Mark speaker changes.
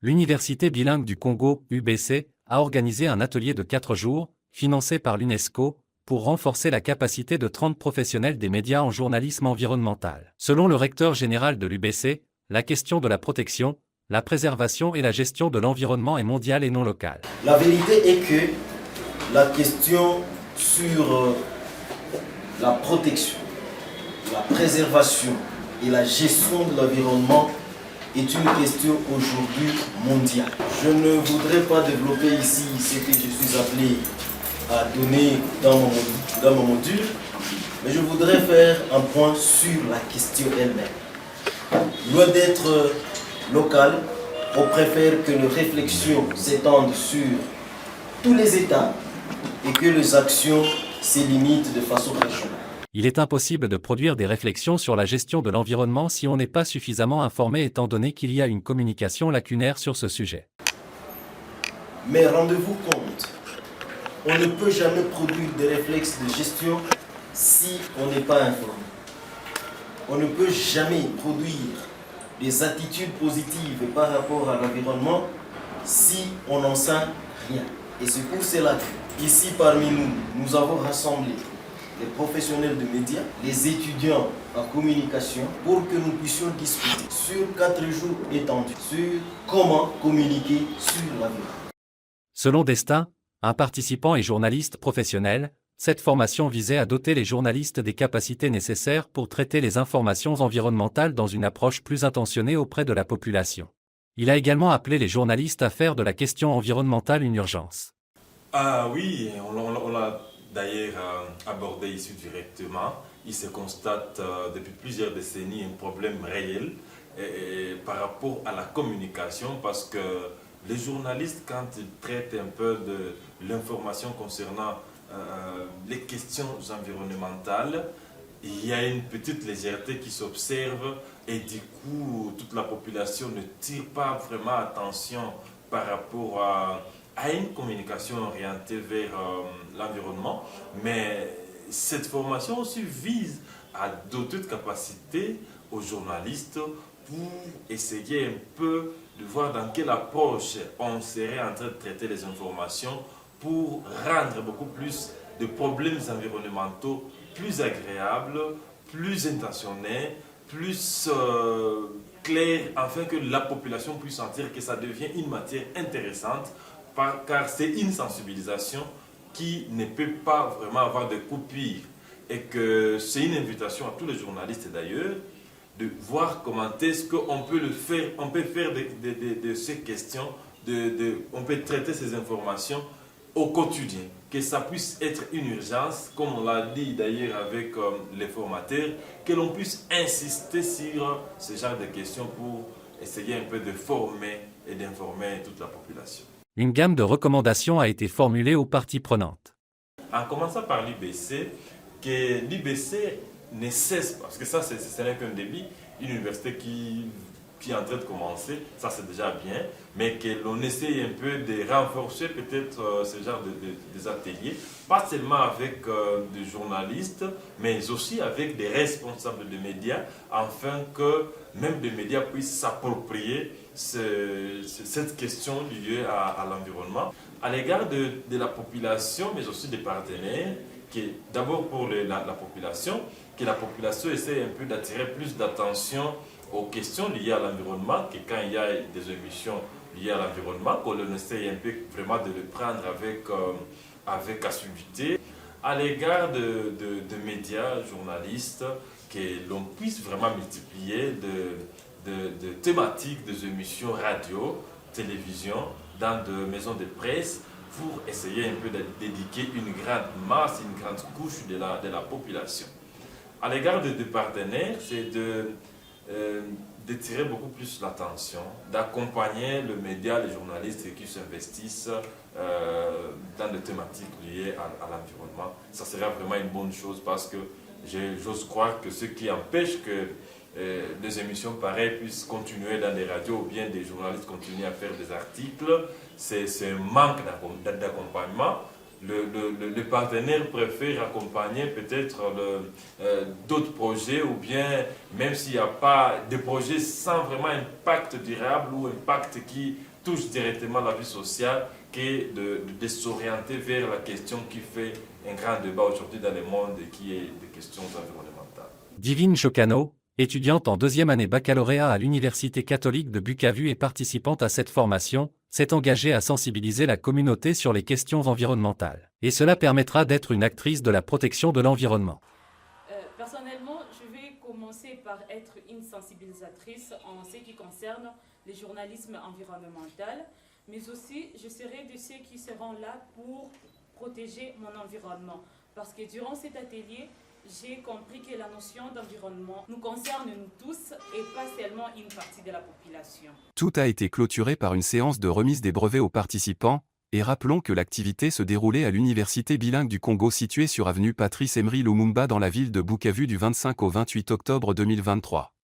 Speaker 1: L'Université bilingue du Congo, UBC, a organisé un atelier de 4 jours, financé par l'UNESCO, pour renforcer la capacité de 30 professionnels des médias en journalisme environnemental. Selon le recteur général de l'UBC, la question de la protection, la préservation et la gestion de l'environnement est mondiale et non locale.
Speaker 2: La vérité est que la question sur la protection, la préservation et la gestion de l'environnement est une question aujourd'hui mondiale. Je ne voudrais pas développer ici ce que je suis appelé à donner dans mon module, mais je voudrais faire un point sur la question elle-même. Loin d'être locale, on préfère que les réflexions s'étendent sur tous les États et que les actions se limitent de façon régionale.
Speaker 1: Il est impossible de produire des réflexions sur la gestion de l'environnement si on n'est pas suffisamment informé étant donné qu'il y a une communication lacunaire sur ce sujet.
Speaker 2: Mais rendez-vous compte, on ne peut jamais produire des réflexes de gestion si on n'est pas informé. On ne peut jamais produire des attitudes positives par rapport à l'environnement si on n'en sait rien. Et c'est pour cela qu'ici parmi nous, nous avons rassemblé les professionnels de médias, les étudiants en communication, pour que nous puissions discuter sur 4 jours étendus sur comment communiquer sur l'environnement.
Speaker 1: Selon Destin, un participant et journaliste professionnel, cette formation visait à doter les journalistes des capacités nécessaires pour traiter les informations environnementales dans une approche plus intentionnée auprès de la population. Il a également appelé les journalistes à faire de la question environnementale une urgence.
Speaker 3: Ah oui, on l'a d'ailleurs abordé ici directement. Il se constate depuis plusieurs décennies un problème réel par rapport à la communication, parce que les journalistes, quand ils traitent un peu de l'information concernant les questions environnementales, il y a une petite légèreté qui s'observe et du coup toute la population ne tire pas vraiment attention par rapport à une communication orientée vers l'environnement. Mais cette formation aussi vise à doter de capacités aux journalistes pour essayer un peu de voir dans quelle approche on serait en train de traiter les informations pour rendre beaucoup plus de problèmes environnementaux plus agréables, plus intentionnés, plus clairs, afin que la population puisse sentir que ça devient une matière intéressante, car c'est une sensibilisation qui ne peut pas vraiment avoir de coupure, et que c'est une invitation à tous les journalistes d'ailleurs de voir comment est-ce qu'on peut le faire, on peut faire de ces questions, on peut traiter ces informations au quotidien, que ça puisse être une urgence, comme on l'a dit d'ailleurs avec les formateurs, que l'on puisse insister sur ce genre de questions pour essayer un peu de former et d'informer toute la population.
Speaker 1: Une gamme de recommandations a été formulée aux parties prenantes.
Speaker 3: En commençant par l'UBC, que l'UBC ne cesse, parce que ça ce n'est qu'un début, une université qui est en train de commencer, ça c'est déjà bien, mais que l'on essaye un peu de renforcer peut-être ce genre des ateliers, pas seulement avec des journalistes, mais aussi avec des responsables de médias, afin que même les médias puissent s'approprier cette question liée à l'environnement, à l'égard de la population, mais aussi des partenaires, qui d'abord pour la population, que la population essaie un peu d'attirer plus d'attention aux questions liées à l'environnement, que quand il y a des émissions liées à l'environnement, qu'on essaie un peu vraiment de le prendre avec assiduité, à l'égard de médias, journalistes, que l'on puisse vraiment multiplier de thématiques, des émissions radio, télévision, dans des maisons de presse, pour essayer un peu de dédiquer une grande masse, une grande couche de la population. À l'égard des partenaires, c'est de tirer beaucoup plus l'attention, d'accompagner le média, les journalistes qui s'investissent dans des thématiques liées à l'environnement. Ça sera vraiment une bonne chose, parce que j'ose croire que ce qui empêche que des émissions pareilles puissent continuer dans les radios, ou bien des journalistes continuent à faire des articles, c'est un manque d'accompagnement. Le partenaire préfère accompagner peut-être d'autres projets, ou bien même s'il n'y a pas de projets sans vraiment impact durable ou impact qui touche directement la vie sociale que de s'orienter vers la question qui fait un grand débat aujourd'hui dans le monde et qui est des questions environnementales.
Speaker 1: Divine Chocano, étudiante en deuxième année baccalauréat à l'Université catholique de Bukavu et participante à cette formation, s'est engagée à sensibiliser la communauté sur les questions environnementales. Et cela permettra d'être une actrice de la protection de l'environnement.
Speaker 4: Personnellement, je vais commencer par être une sensibilisatrice en ce qui concerne le journalisme environnemental, mais aussi je serai de ceux qui seront là pour protéger mon environnement. Parce que durant cet atelier, j'ai compris que la notion d'environnement nous concerne nous tous et pas seulement une partie de la population.
Speaker 5: Tout a été clôturé par une séance de remise des brevets aux participants, et rappelons que l'activité se déroulait à l'Université bilingue du Congo située sur avenue Patrice Emery Lumumba dans la ville de Bukavu du 25 au 28 octobre 2023.